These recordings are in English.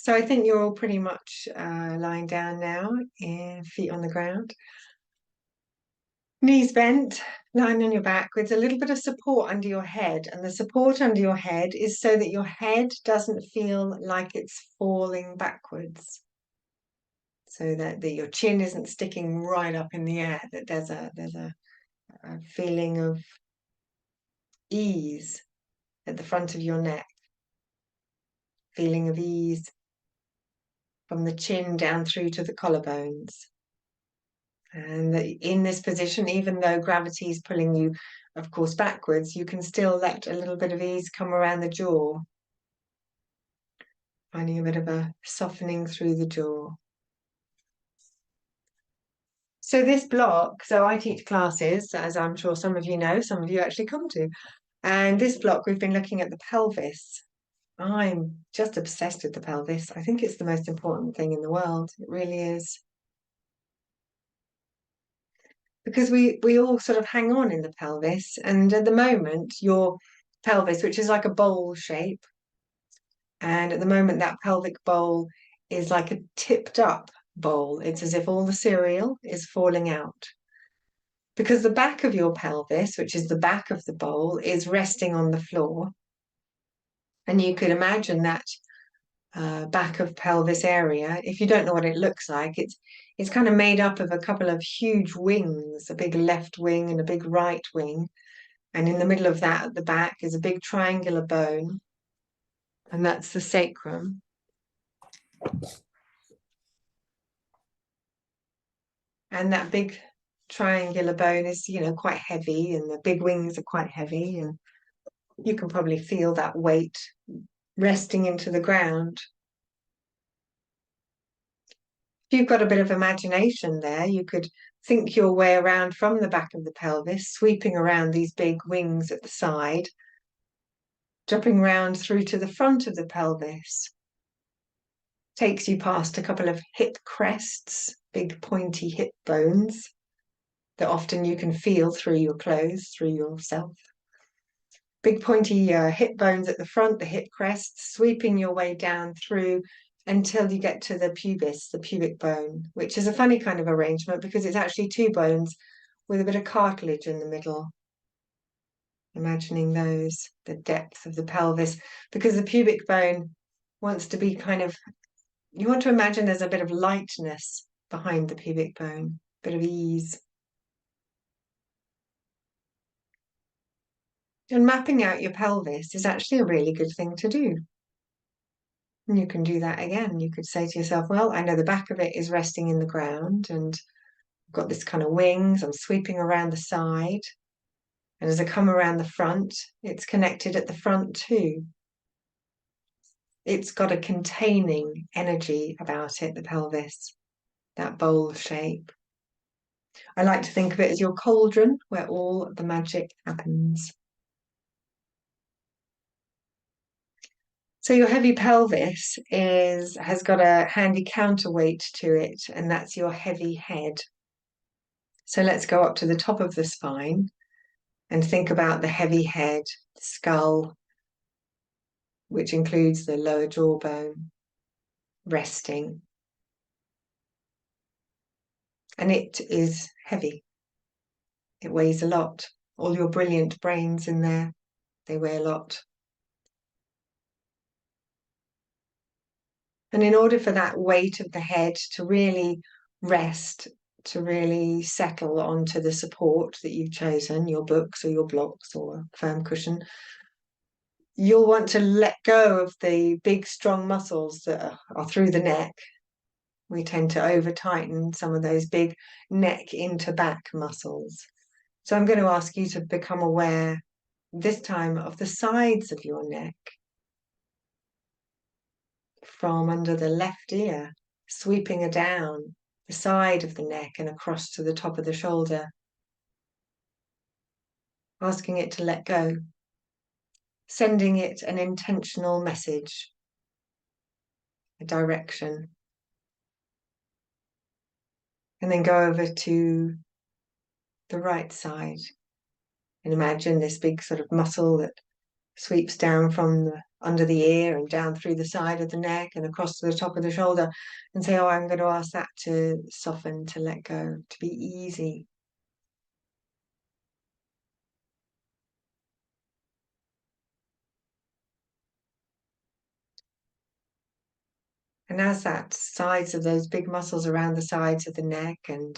So I think you're all pretty much lying down now, feet on the ground, knees bent, lying on your back with a little bit of support under your head. And the support under your head is so that your head doesn't feel like it's falling backwards. So that your chin isn't sticking right up in the air, that there's a feeling of ease at the front of your neck, feeling of ease from the chin down through to the collarbones. And that in this position, even though gravity is pulling you, of course, backwards, you can still let a little bit of ease come around the jaw, finding a bit of a softening through the jaw. So this block, so I teach classes, as I'm sure some of you know, some of you actually come to. And this block, we've been looking at the pelvis. I'm just obsessed with the pelvis. I think it's the most important thing in the world. It really is. Because we all sort of hang on in the pelvis. And at the moment, your pelvis, which is like a bowl shape, and at the moment that pelvic bowl is like a tipped up bowl. It's as if all the cereal is falling out. Because the back of your pelvis, which is the back of the bowl, is resting on the floor. And you could imagine that back of pelvis area. If you don't know what it looks like, it's kind of made up of a couple of huge wings, a big left wing and a big right wing. And in the middle of that, at the back, is a big triangular bone. And that's the sacrum. And that big triangular bone is, quite heavy, and the big wings are quite heavy. And you can probably feel that weight resting into the ground. If you've got a bit of imagination there, you could think your way around from the back of the pelvis, sweeping around these big wings at the side, dropping round through to the front of the pelvis. Takes you past a couple of hip crests, big pointy hip bones that often you can feel through your clothes, through yourself. Big pointy hip bones at the front, the hip crests, sweeping your way down through until you get to the pubis, the pubic bone, which is a funny kind of arrangement because it's actually two bones with a bit of cartilage in the middle. Imagining those, the depth of the pelvis, because the pubic bone wants to be you want to imagine there's a bit of lightness behind the pubic bone, a bit of ease. And mapping out your pelvis is actually a really good thing to do. And you can do that again. You could say to yourself, well, I know the back of it is resting in the ground and I've got this kind of wings. I'm sweeping around the side. And as I come around the front, it's connected at the front too. It's got a containing energy about it, the pelvis, that bowl shape. I like to think of it as your cauldron where all the magic happens. So your heavy pelvis has got a handy counterweight to it, and that's your heavy head. So let's go up to the top of the spine and think about the heavy head, skull, which includes the lower jawbone, resting. And it is heavy. It weighs a lot. All your brilliant brains in there, they weigh a lot. And in order for that weight of the head to really rest, to really settle onto the support that you've chosen, your books or your blocks or a firm cushion, you'll want to let go of the big, strong muscles that are through the neck. We tend to over-tighten some of those big neck into back muscles. So I'm going to ask you to become aware this time of the sides of your neck. From under the left ear, sweeping down the side of the neck and across to the top of the shoulder. Asking it to let go. Sending it an intentional message, a direction. And then go over to the right side. And imagine this big sort of muscle that sweeps down from the under the ear and down through the side of the neck and across to the top of the shoulder, and say, oh, I'm going to ask that to soften, to let go, to be easy. And as that sides of those big muscles around the sides of the neck and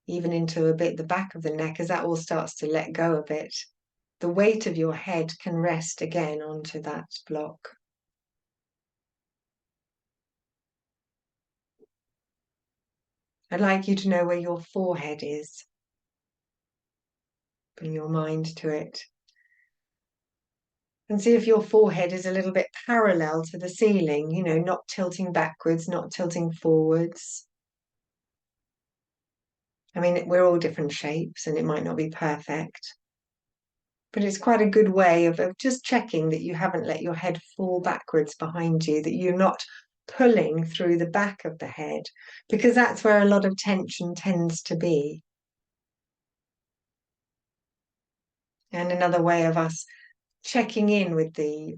even into a bit the back of the neck, as that all starts to let go a bit, the weight of your head can rest again onto that block. I'd like you to know where your forehead is. Bring your mind to it. And see if your forehead is a little bit parallel to the ceiling, you know, not tilting backwards, not tilting forwards. I mean, we're all different shapes and it might not be perfect, but it's quite a good way of just checking that you haven't let your head fall backwards behind you, that you're not pulling through the back of the head, because that's where a lot of tension tends to be. And another way of us checking in with the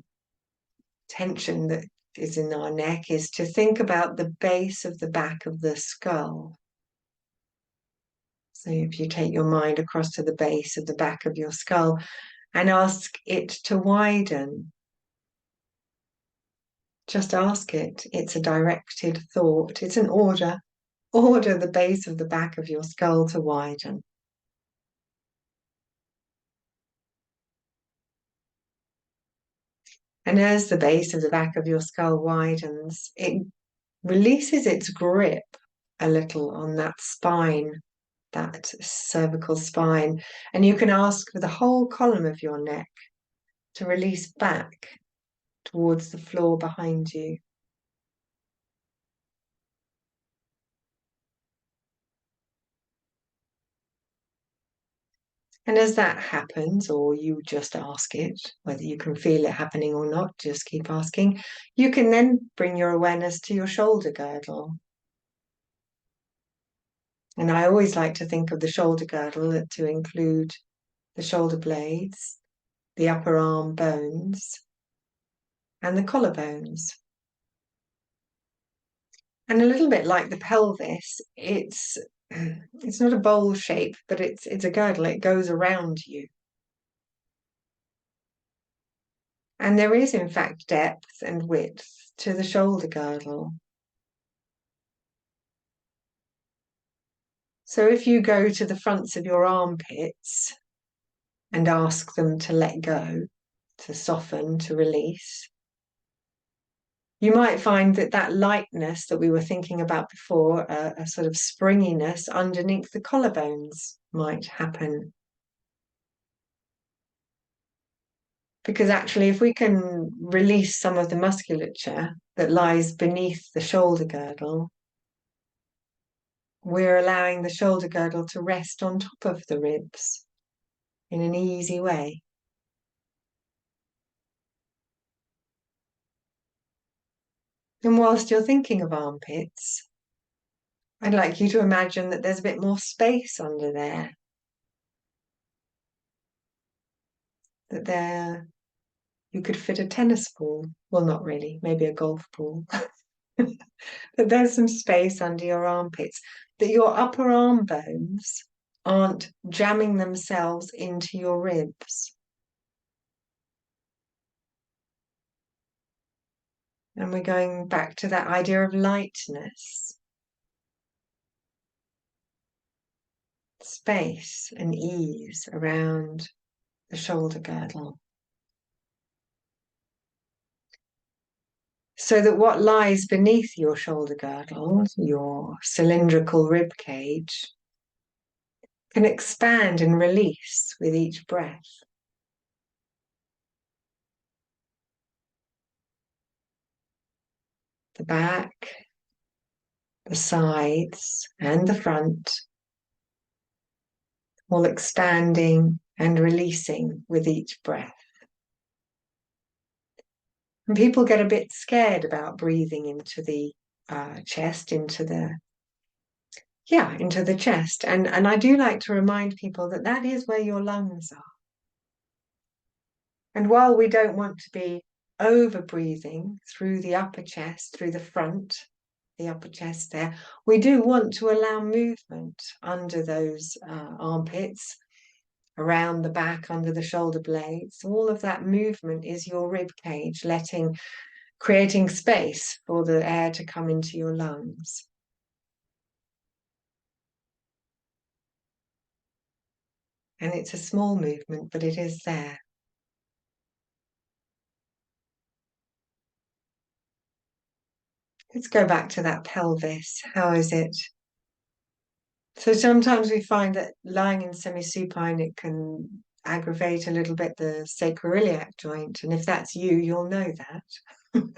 tension that is in our neck is to think about the base of the back of the skull. So if you take your mind across to the base of the back of your skull and ask it to widen, just ask it. It's a directed thought. It's an order. Order the base of the back of your skull to widen. And as the base of the back of your skull widens, it releases its grip a little on that spine, that cervical spine. And you can ask for the whole column of your neck to release back towards the floor behind you. And as that happens, or you just ask it, whether you can feel it happening or not, just keep asking, you can then bring your awareness to your shoulder girdle. And I always like to think of the shoulder girdle to include the shoulder blades, the upper arm bones, and the collarbones. And a little bit like the pelvis, it's not a bowl shape, but it's a girdle. It goes around you. And there is, in fact, depth and width to the shoulder girdle. So if you go to the fronts of your armpits and ask them to let go, to soften, to release, you might find that that lightness that we were thinking about before, a sort of springiness underneath the collarbones might happen. Because actually, if we can release some of the musculature that lies beneath the shoulder girdle, we're allowing the shoulder girdle to rest on top of the ribs in an easy way. And whilst you're thinking of armpits, I'd like you to imagine that there's a bit more space under there. That there you could fit a tennis ball. Well, not really, maybe a golf ball. That there's some space under your armpits. That your upper arm bones aren't jamming themselves into your ribs. And we're going back to that idea of lightness. Space and ease around the shoulder girdle. So that what lies beneath your shoulder girdle, your cylindrical rib cage, can expand and release with each breath. The back, the sides, and the front, all expanding and releasing with each breath. And people get a bit scared about breathing into the chest, into the chest. And I do like to remind people that that is where your lungs are. And while we don't want to be over breathing through the upper chest, through the front, the upper chest there, we do want to allow movement under those armpits, around the back, under the shoulder blades. All of that movement is your rib cage, creating space for the air to come into your lungs. And it's a small movement, but it is there. Let's go back to that pelvis. How is it? So sometimes we find that lying in semi-supine, it can aggravate a little bit the sacroiliac joint. And if that's you, you'll know that.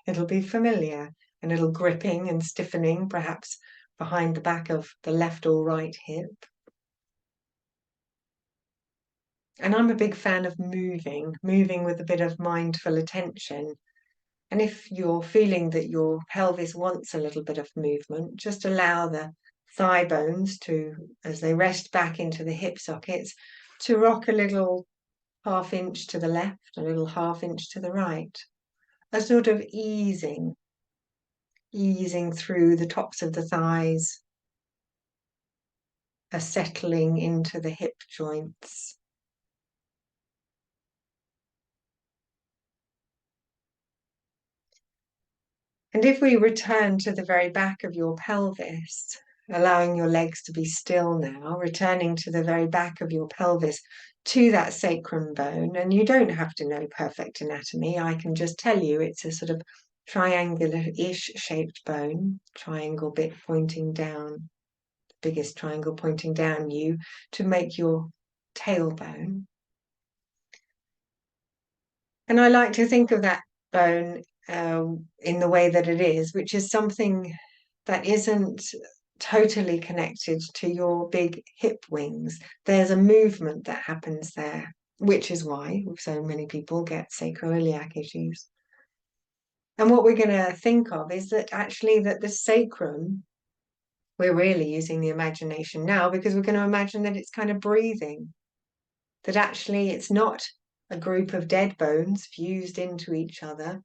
It'll be familiar, a little gripping and stiffening, perhaps behind the back of the left or right hip. And I'm a big fan of moving with a bit of mindful attention. And if you're feeling that your pelvis wants a little bit of movement, just allow the thigh bones to, as they rest back into the hip sockets, to rock a little half inch to the left, a little half inch to the right. A sort of easing through the tops of the thighs, a settling into the hip joints. And if we return to the very back of your pelvis, allowing your legs to be still now, returning to the very back of your pelvis, to that sacrum bone, and you don't have to know perfect anatomy, I can just tell you it's a sort of triangular-ish shaped bone, triangle bit pointing down, biggest triangle pointing down you, to make your tailbone. And I like to think of that bone in the way that it is, which is something that isn't totally connected to your big hip wings. There's a movement that happens there, which is why so many people get sacroiliac issues. And what we're going to think of is that actually that the sacrum, we're really using the imagination now because we're going to imagine that it's kind of breathing, that actually it's not a group of dead bones fused into each other,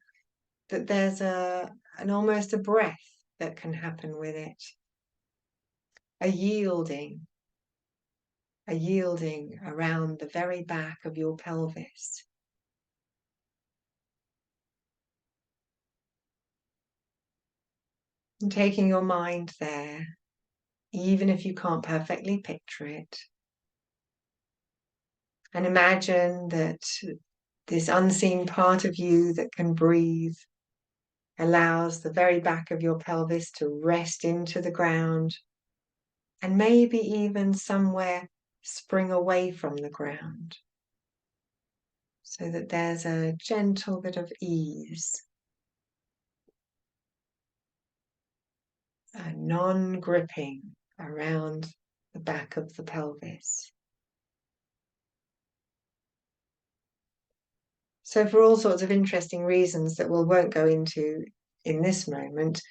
that there's an almost a breath that can happen with it, a yielding around the very back of your pelvis. And taking your mind there, even if you can't perfectly picture it. And imagine that this unseen part of you that can breathe allows the very back of your pelvis to rest into the ground and maybe even somewhere spring away from the ground so that there's a gentle bit of ease, a non-gripping around the back of the pelvis. So for all sorts of interesting reasons that we won't go into in this moment,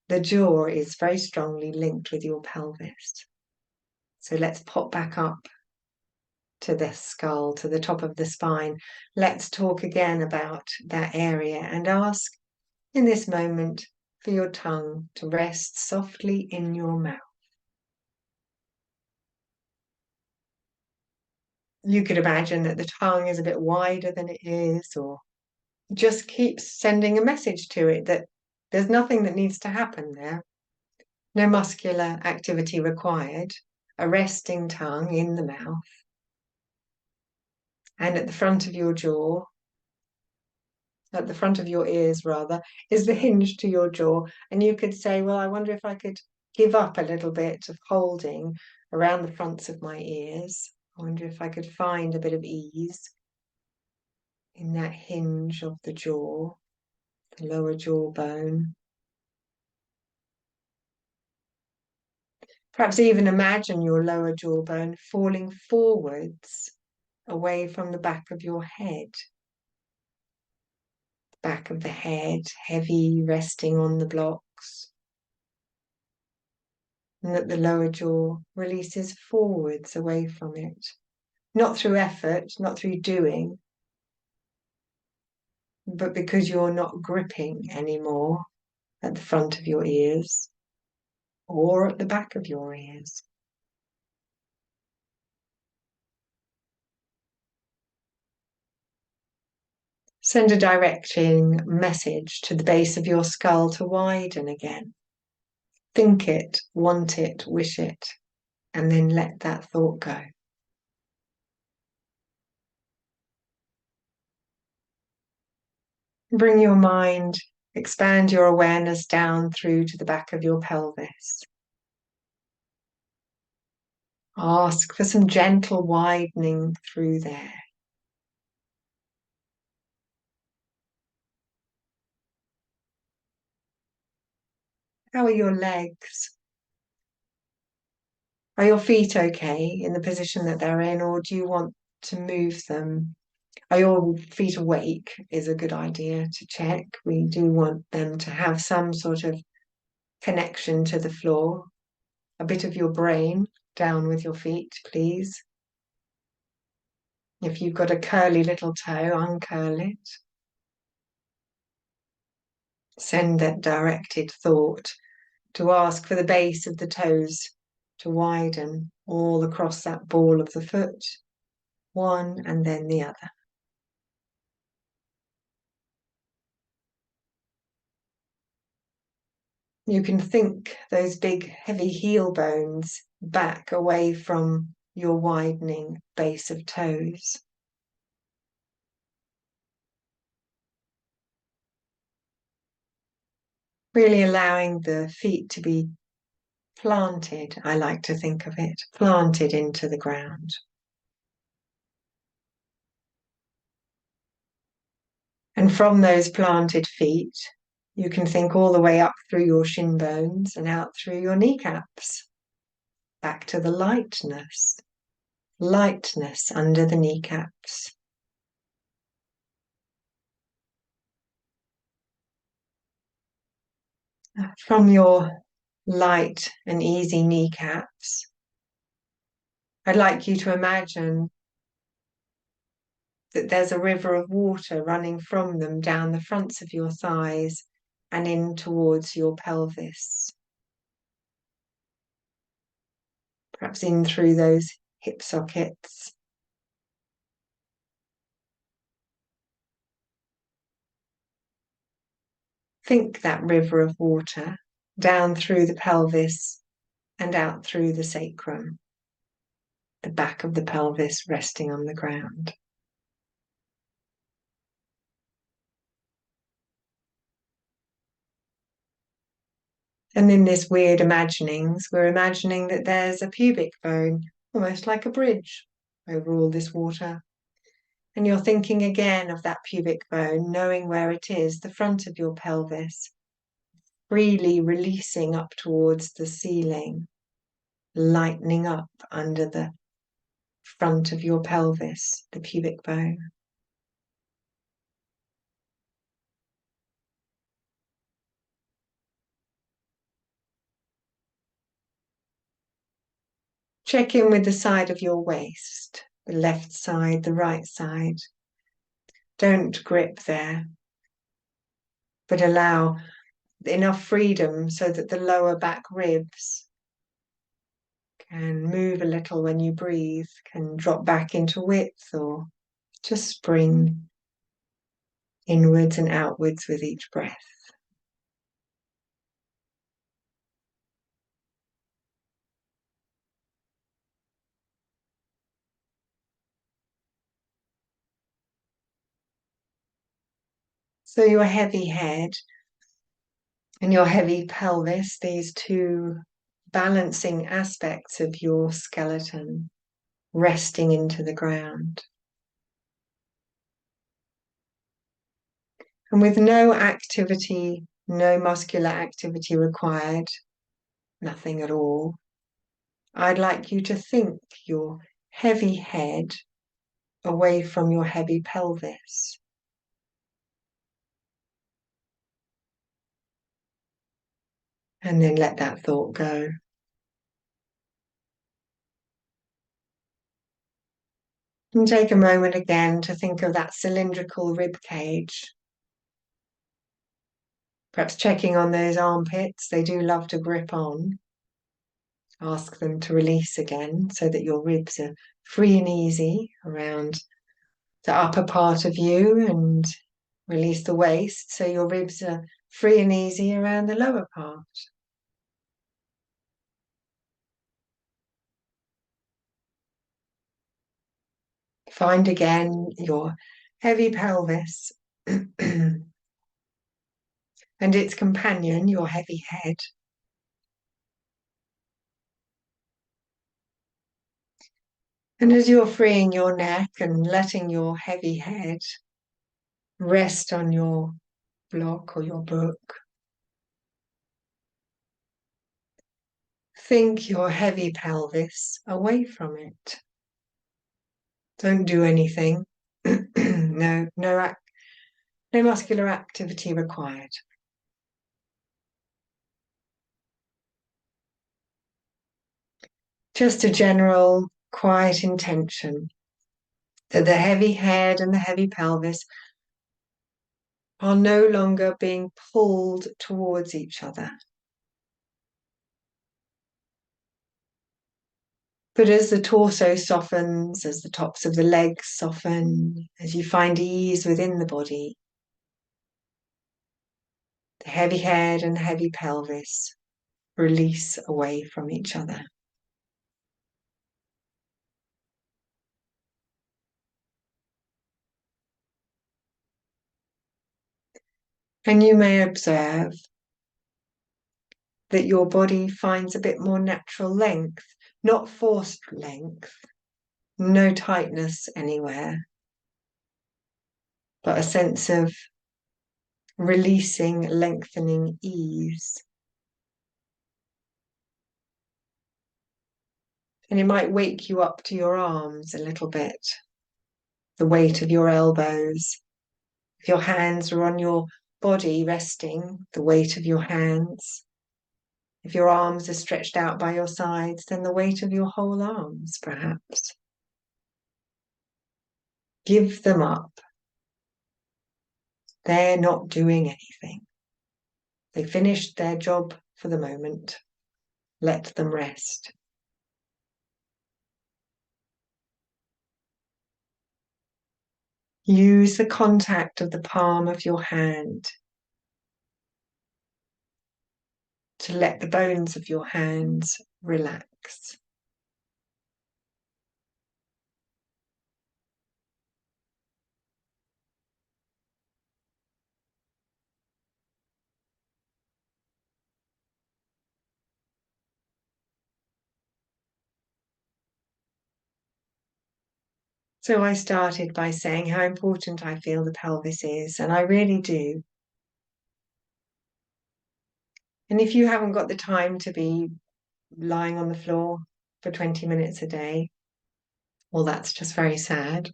the jaw is very strongly linked with your pelvis. So let's pop back up to the skull, to the top of the spine. Let's talk again about that area and ask in this moment for your tongue to rest softly in your mouth. You could imagine that the tongue is a bit wider than it is, or just keep sending a message to it that there's nothing that needs to happen there. No muscular activity required. A resting tongue in the mouth. And at the front of your jaw, at the front of your ears rather, is the hinge to your jaw. And you could say, well, I wonder if I could give up a little bit of holding around the fronts of my ears. I wonder if I could find a bit of ease in that hinge of the jaw, the lower jaw bone. Perhaps even imagine your lower jawbone falling forwards away from the back of your head. The back of the head, heavy, resting on the blocks. And that the lower jaw releases forwards away from it. Not through effort, not through doing, but because you're not gripping anymore at the front of your ears or at the back of your ears. Send a directing message to the base of your skull to widen again. Think it, want it, wish it, and then let that thought go. Bring your mind, expand your awareness down through to the back of your pelvis. Ask for some gentle widening through there. How are your legs? Are your feet okay in the position that they're in, or do you want to move them? Are your feet awake? Is a good idea to check. We do want them to have some sort of connection to the floor. A bit of your brain down with your feet, please. If you've got a curly little toe, uncurl it. Send that directed thought to ask for the base of the toes to widen all across that ball of the foot, one and then the other. You can think those big heavy heel bones back away from your widening base of toes. Really allowing the feet to be planted, I like to think of it, planted into the ground. And from those planted feet, you can think all the way up through your shin bones and out through your kneecaps, back to the lightness, lightness under the kneecaps. From your light and easy kneecaps, I'd like you to imagine that there's a river of water running from them down the fronts of your thighs and in towards your pelvis. Perhaps in through those hip sockets. Think that river of water down through the pelvis and out through the sacrum, the back of the pelvis resting on the ground. And in this weird imaginings, we're imagining that there's a pubic bone, almost like a bridge, over all this water. And you're thinking again of that pubic bone, knowing where it is, the front of your pelvis, freely releasing up towards the ceiling, lightening up under the front of your pelvis, the pubic bone. Check in with the side of your waist, the left side, the right side. Don't grip there, but allow enough freedom so that the lower back ribs can move a little when you breathe, can drop back into width or just spring inwards and outwards with each breath. So your heavy head and your heavy pelvis, these two balancing aspects of your skeleton, resting into the ground. And with no activity, no muscular activity required, nothing at all, I'd like you to think your heavy head away from your heavy pelvis. And then let that thought go. And take a moment again to think of that cylindrical rib cage, Perhaps checking on those armpits. They do love to grip on. Ask them to release again so that your ribs are free and easy around the upper part of you, and release the waist so your ribs are free and easy around the lower part. Find again your heavy pelvis and its companion, your heavy head. And as you're freeing your neck and letting your heavy head rest on your block or your book, think your heavy pelvis away from it. Don't do anything. No muscular activity required. Just a general quiet intention that the heavy head and the heavy pelvis are no longer being pulled towards each other. But as the torso softens, as the tops of the legs soften, as you find ease within the body, the heavy head and the heavy pelvis release away from each other. And you may observe that your body finds a bit more natural length, not forced length, no tightness anywhere, but a sense of releasing, lengthening ease. And it might wake you up to your arms a little bit, the weight of your elbows. If your hands are on your body resting, the weight of your hands. If your arms are stretched out by your sides, then the weight of your whole arms, perhaps. Give them up. They're not doing anything. They finished their job for the moment. Let them rest. Use the contact of the palm of your hand to let the bones of your hands relax. So I started by saying how important I feel the pelvis is, and I really do. And if you haven't got the time to be lying on the floor for 20 minutes a day, well, that's just very sad.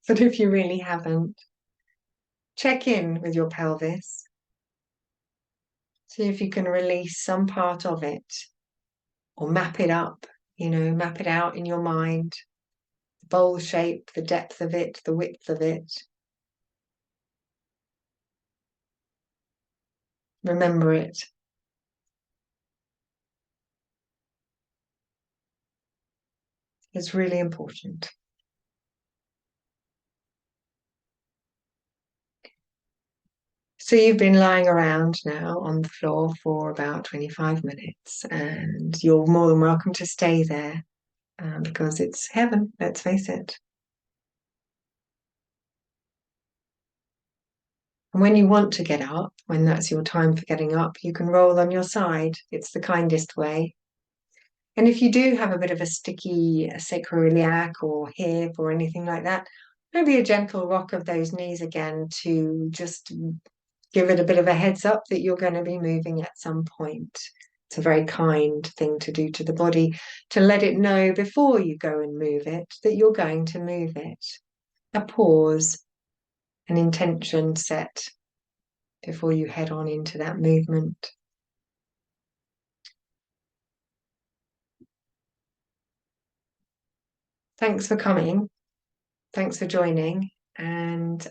But if you really haven't, check in with your pelvis. See if you can release some part of it or map it up, map it out in your mind. The bowl shape, the depth of it, the width of it. Remember it. It's really important. So you've been lying around now on the floor for about 25 minutes, and you're more than welcome to stay there because it's heaven, let's face it. And when you want to get up, when that's your time for getting up, you can roll on your side. It's the kindest way. And if you do have a bit of a sticky sacroiliac or hip or anything like that, maybe a gentle rock of those knees again to just give it a bit of a heads up that you're going to be moving at some point. It's a very kind thing to do to the body, to let it know before you go and move it that you're going to move it. A pause, an intention set before you head on into that movement. Thanks for coming. Thanks for joining. And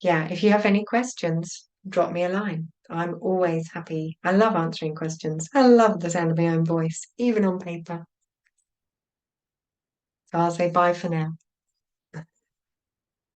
yeah, if you have any questions, drop me a line. I'm always happy. I love answering questions. I love the sound of my own voice, even on paper. So I'll say bye for now.